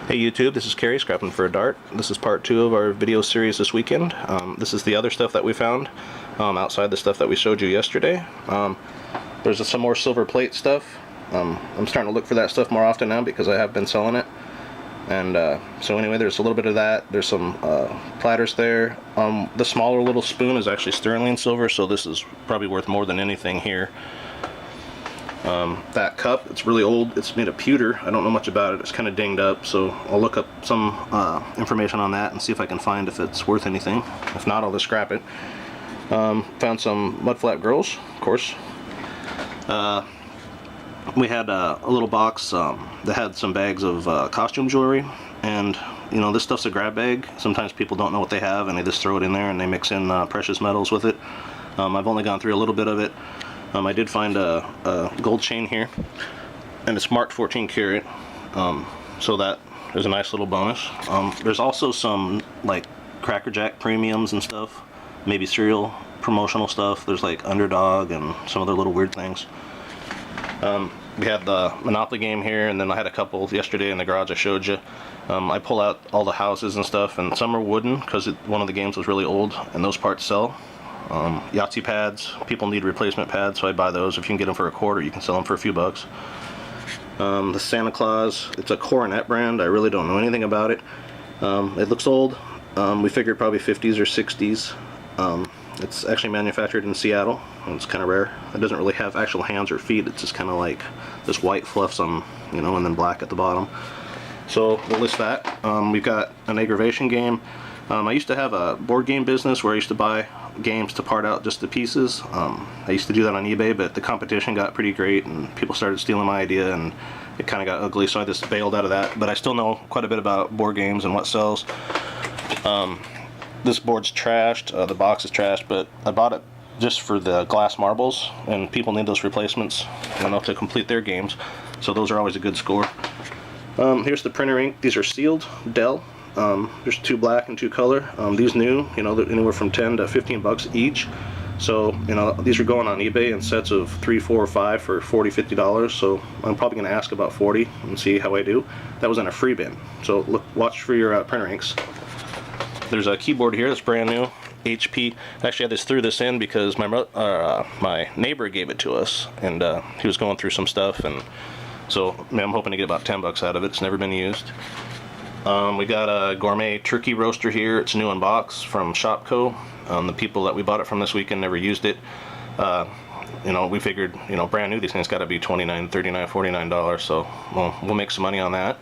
Hey YouTube, this is Kerry scrapping for a dart. This is part 2 of our video series this weekend. This is the other stuff that we found outside the stuff that we showed you yesterday. There's some more silver plate stuff. I'm starting to look for that stuff more often now because I have been selling it. And so anyway, there's a little bit of that. There's some platters there. The smaller little spoon is actually sterling silver, so this is probably worth more than anything here. That cup, it's really old. It's made of pewter. I don't know much about it. It's kind of dinged up, so I'll look up some information on that and see if I can find if it's worth anything. If not, I'll just scrap it. Found some mudflap girls, of course. We had a little box that had some bags of costume jewelry, and you know, this stuff's a grab bag. Sometimes people don't know what they have and they just throw it in there and they mix in precious metals with it. I've only gone through a little bit of it. I did find a gold chain here, and it's marked 14 karat, so that is a nice little bonus. There's also some like Cracker Jack premiums and stuff, maybe cereal promotional stuff. There's like Underdog and some other little weird things. We had the Monopoly game here, and then I had a couple yesterday in the garage I showed you. I pull out all the houses and stuff, and some are wooden because one of the games was really old and those parts sell. Yahtzee pads, people need replacement pads, so I buy those. If you can get them for a quarter, you can sell them for a few bucks. The Santa Claus, it's a Coronet brand. I really don't know anything about it. It looks old. We figured probably 50s or 60s. It's actually manufactured in Seattle, and it's kind of rare. It doesn't really have actual hands or feet. It's just kind of like this white fluff, you know, and then black at the bottom. So we'll list that. We've got an aggravation game. I used to have a board game business where I used to buy games to part out just the pieces. I used to do that on eBay, but the competition got pretty great and people started stealing my idea and it kind of got ugly, so I just bailed out of that. But I still know quite a bit about board games and what sells. This board's trashed, the box is trashed, but I bought it just for the glass marbles, and people need those replacements, you know, to complete their games, so those are always a good score. Here's the printer ink. These are sealed, Dell. There's 2 black and 2 color. These new, you know, they're anywhere from 10 to 15 bucks each. So, you know, these are going on eBay in sets of 3, 4, or 5 for $40–50. So I'm probably going to ask about 40 and see how I do. That was in a free bin. So look, watch for your printer inks. There's a keyboard here that's brand new, HP. Actually, I just threw this in because my neighbor gave it to us, and he was going through some stuff, and so I'm hoping to get about 10 bucks out of it. It's never been used. We got a gourmet turkey roaster here. It's new in box from Shopco. The people that we bought it from this weekend never used it. You know, we figured, you know, brand new, these things got to be $29, $39, $49, so we'll make some money on that.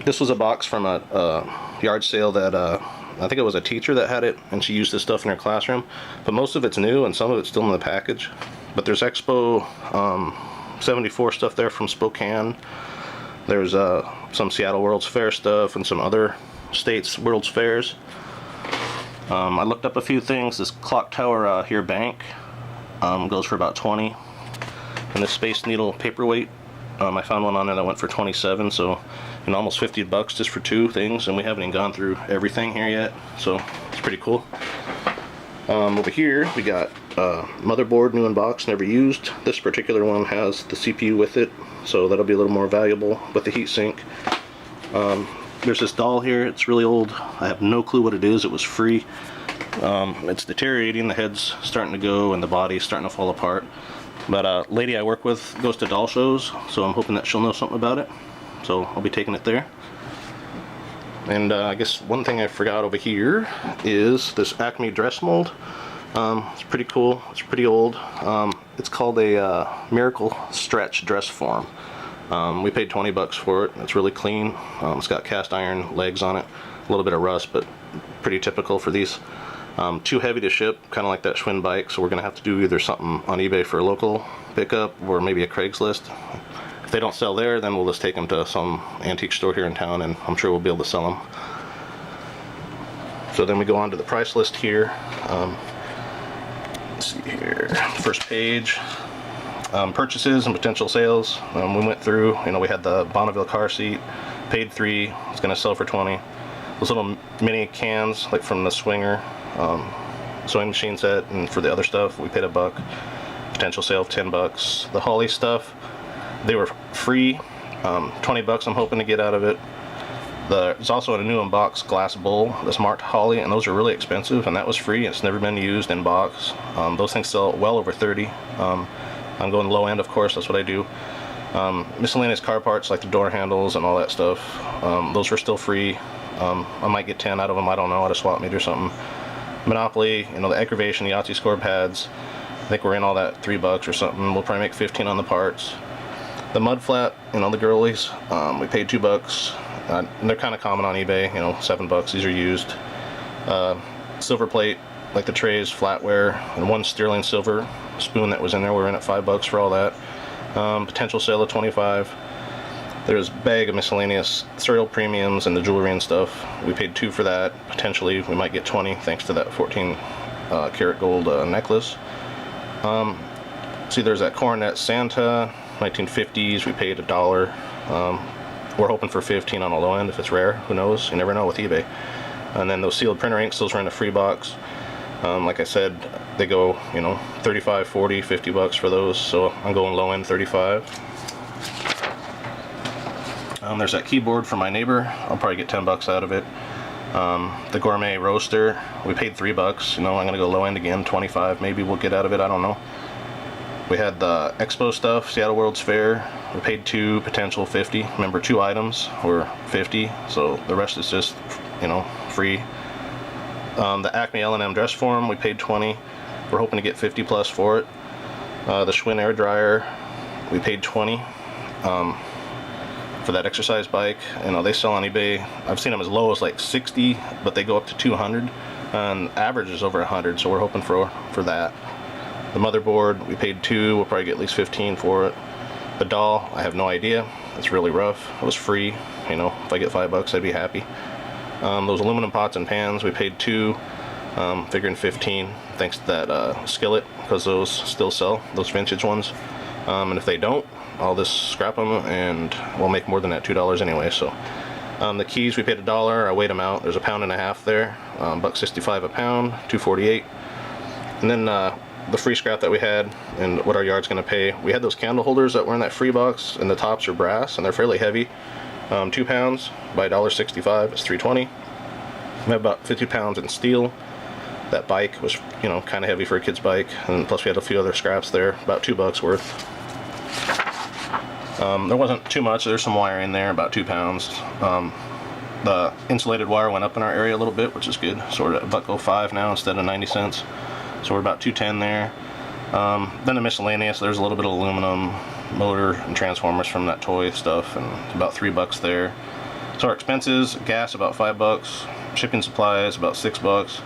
This was a box from a yard sale that I think it was a teacher that had it, and she used this stuff in her classroom. But most of it's new and some of it's still in the package. But there's Expo 74 stuff there from Spokane. There's some Seattle World's Fair stuff and some other states World's Fairs. I looked up a few things. This clock tower here, Bank, goes for about 20. And this Space Needle paperweight, I found one on there that went for 27, so you know, almost 50 bucks just for 2 things, and we haven't even gone through everything here yet, so it's pretty cool. Over here we got motherboard, new in box, never used. This particular one has the CPU with it, so that'll be a little more valuable with the heatsink. There's this doll here. It's really old. I have no clue what it is. It was free. It's deteriorating. The head's starting to go and the body's starting to fall apart. But a lady I work with goes to doll shows, so I'm hoping that she'll know something about it. So I'll be taking it there. And I guess one thing I forgot over here is this Acme dress mold. It's pretty cool. It's pretty old. It's called a Miracle Stretch dress form. We paid 20 bucks for it. It's really clean. It's got cast iron legs on it. A little bit of rust, but pretty typical for these. Too heavy to ship, kind of like that Schwinn bike, so we're going to have to do either something on eBay for a local pickup or maybe a Craigslist. If they don't sell there, then we'll just take them to some antique store here in town, and I'm sure we'll be able to sell them. So then we go on to the price list here. Let's see here, first page, purchases and potential sales. We went through, you know, we had the Bonneville car seat, paid 3, it's going to sell for 20. Those little mini cans, like from the Swinger sewing machine set, and for the other stuff, we paid $1. Potential sale of 10 bucks. The Holly stuff, they were free 20 bucks I'm hoping to get out of it. There's also a new in-box glass bowl that's marked Holly, and those are really expensive, and that was free. It's never been used in box. Those things sell well over 30. I'm going low end, of course, that's what I do. Miscellaneous car parts like the door handles and all that stuff, those were still free. I might get 10 out of them, I don't know, at a swap meet or something. Monopoly, you know, the aggravation, the Yahtzee score pads, I think we're in all that $3 or something. We'll probably make 15 on the parts. The mud flat, you know, the girlies, we paid $2. They're kind of common on eBay, you know, $7. These are used. Silver plate, like the trays, flatware, and one sterling silver spoon that was in there. We were in at $5 for all that. Potential sale of 25. There's a bag of miscellaneous cereal premiums and the jewelry and stuff. We paid 2 for that. Potentially we might get 20 thanks to that 14 karat gold necklace. See, there's that coronet Santa, 1950s. We paid $1. We're hoping for 15 on the low end if it's rare. Who knows? You never know with eBay. And then those sealed printer inks, those are in a free box. Like I said, they go, you know, 35, 40, 50 bucks for those, so I'm going low end 35. There's that keyboard from my neighbor. I'll probably get 10 bucks out of it. The gourmet roaster, we paid $3. You know, I'm gonna go low end again, 25 maybe we'll get out of it, I don't know. We had the expo stuff, Seattle World's Fair. We paid 2, potential 50. Remember, 2 items were 50, so the rest is just, you know, free. The Acme L&M dress form, we paid 20. We're hoping to get 50 plus for it. The Schwinn air dryer, we paid 20 for that exercise bike. You know, they sell on eBay. I've seen them as low as like 60, but they go up to 200, and average is over 100. So we're hoping for that. The motherboard, we paid 2. We'll probably get at least 15 for it. The doll, I have no idea. It's really rough. It was free. You know, if I get $5, I'd be happy. Those aluminum pots and pans, we paid 2, figuring 15, thanks to that skillet, because those still sell, those vintage ones. And if they don't, I'll just scrap them, and we'll make more than that $2 anyway. So the keys, we paid $1. I weighed them out. There's a pound and a half there, $1.65 a pound, $2.48. And then the free scrap that we had, and what our yard's going to pay. We had those candle holders that were in that free box, and the tops are brass, and they're fairly heavy. 2 pounds by $1.65 is $3.20. We have about 50 pounds in steel. That bike was, you know, kind of heavy for a kid's bike, and plus we had a few other scraps there, about $2 worth. There wasn't too much. There's some wire in there, about 2 pounds. The insulated wire went up in our area a little bit, which is good. So we're at $1.05 now instead of 90 cents. So we're about $2.10 there. Then the miscellaneous, there's a little bit of aluminum, motor and transformers from that toy stuff, and about $3 there. So our expenses, gas about $5, shipping supplies about $6.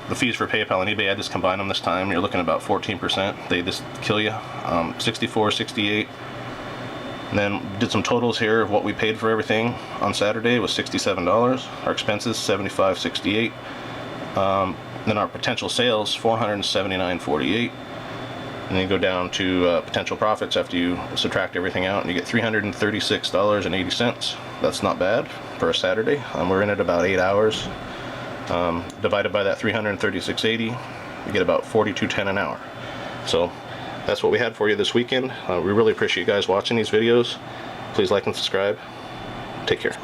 The fees for PayPal and eBay, I just combine them this time. You're looking at about 14%. They just kill you. 64, 68. And then did some totals here of what we paid for everything on Saturday was $67. Our expenses $75.68. Then our potential sales $479.48. And then you go down to potential profits after you subtract everything out, and you get $336.80. That's not bad for a Saturday. We're in it about 8 hours. Divided by that $336.80, you get about $42.10 an hour. So that's what we had for you this weekend. We really appreciate you guys watching these videos. Please like and subscribe. Take care.